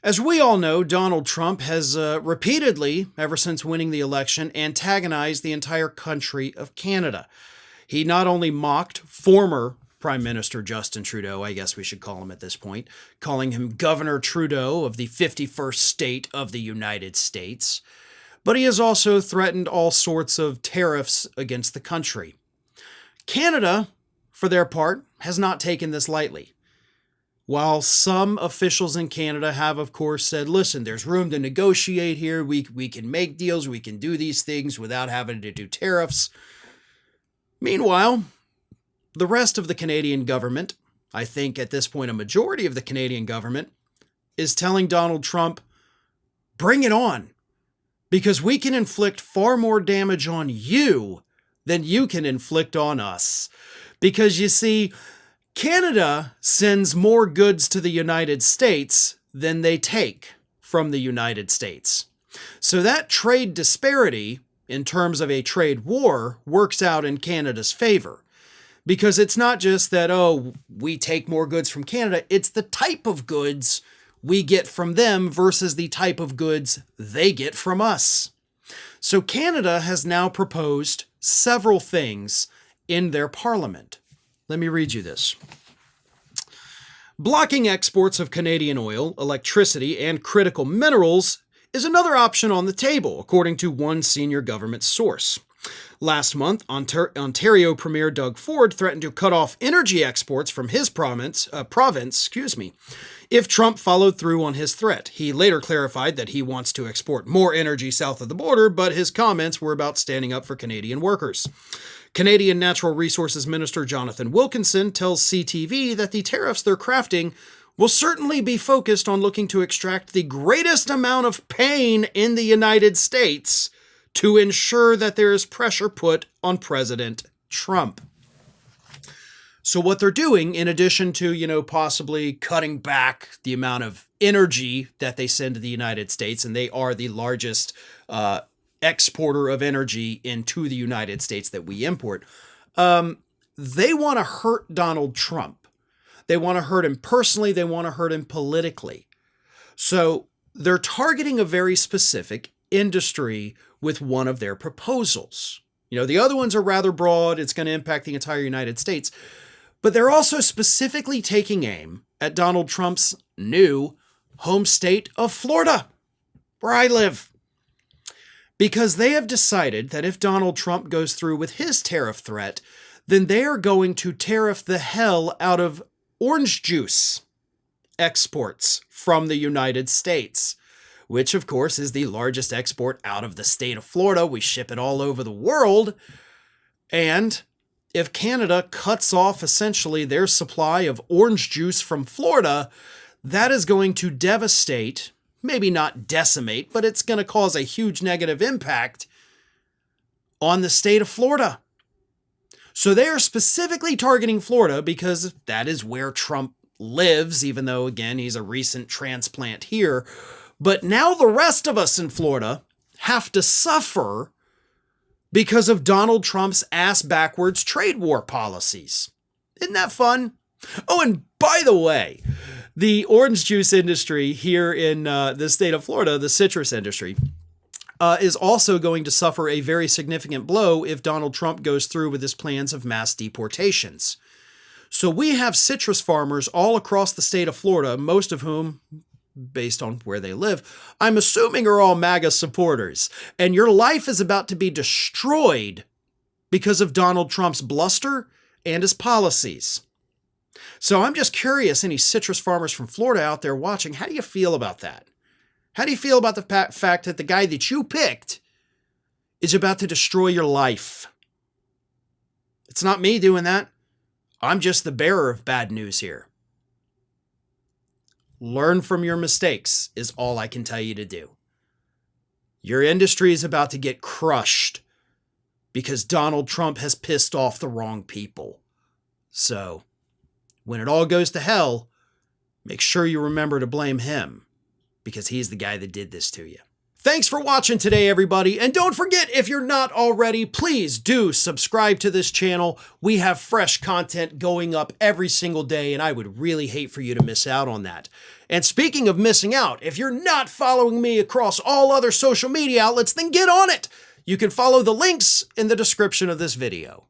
As we all know, Donald Trump has repeatedly, ever since winning the election, antagonized the entire country of Canada. He not only mocked former Prime Minister Justin Trudeau, I guess we should call him at this point, calling him Governor Trudeau of the 51st state of the United States, but he has also threatened all sorts of tariffs against the country. Canada, for their part, has not taken this lightly. While some officials in Canada have, of course, said, listen, there's room to negotiate here. We can make deals. We can do these things without having to do tariffs. Meanwhile, the rest of the Canadian government, I think at this point a majority of the Canadian government, is telling Donald Trump, bring it on, because we can inflict far more damage on you than you can inflict on us. Because you see, Canada sends more goods to the United States than they take from the United States. So that trade disparity, in terms of a trade war, works out in Canada's favor. Because it's not just that, oh, we take more goods from Canada, it's the type of goods we get from them versus the type of goods they get from us. So Canada has now proposed several things in their parliament. Let me read you this. Blocking exports of Canadian oil, electricity, and critical minerals is another option on the table, according to one senior government source. Last month, Ontario Premier Doug Ford threatened to cut off energy exports from his province, if Trump followed through on his threat. He later clarified that he wants to export more energy south of the border, but his comments were about standing up for Canadian workers. Canadian Natural Resources Minister Jonathan Wilkinson tells CTV that the tariffs they're crafting will certainly be focused on looking to extract the greatest amount of pain in the United States to ensure that there is pressure put on President Trump. So what they're doing, in addition to, possibly cutting back the amount of energy that they send to the United States, and they are the largest exporter of energy into the United States that we import, they want to hurt Donald Trump. They want to hurt him personally. They want to hurt him politically. So they're targeting a very specific industry with one of their proposals. The other ones are rather broad. It's going to impact the entire United States. But they're also specifically taking aim at Donald Trump's new home state of Florida, where I live. Because they have decided that if Donald Trump goes through with his tariff threat, then they are going to tariff the hell out of orange juice exports from the United States, which of course is the largest export out of the state of Florida. We ship it all over the world. And if Canada cuts off essentially their supply of orange juice from Florida, that is going to devastate, maybe not decimate, but it's going to cause a huge negative impact on the state of Florida. So they are specifically targeting Florida because that is where Trump lives, even though, again, he's a recent transplant here. But now the rest of us in Florida have to suffer because of Donald Trump's ass-backwards trade war policies. Isn't that fun? Oh, and by the way, the orange juice industry here in the state of Florida, the citrus industry, is also going to suffer a very significant blow if Donald Trump goes through with his plans of mass deportations. So we have citrus farmers all across the state of Florida, most of whom, based on where they live, I'm assuming are all MAGA supporters. And your life is about to be destroyed because of Donald Trump's bluster and his policies. So I'm just curious, any citrus farmers from Florida out there watching, how do you feel about that? How do you feel about the fact that the guy that you picked is about to destroy your life? It's not me doing that. I'm just the bearer of bad news here. Learn from your mistakes is all I can tell you to do. Your industry is about to get crushed because Donald Trump has pissed off the wrong people. So, when it all goes to hell, make sure you remember to blame him because he's the guy that did this to you. Thanks for watching today, everybody. And don't forget, if you're not already, please do subscribe to this channel. We have fresh content going up every single day, and I would really hate for you to miss out on that. And speaking of missing out, if you're not following me across all other social media outlets, then get on it. You can follow the links in the description of this video.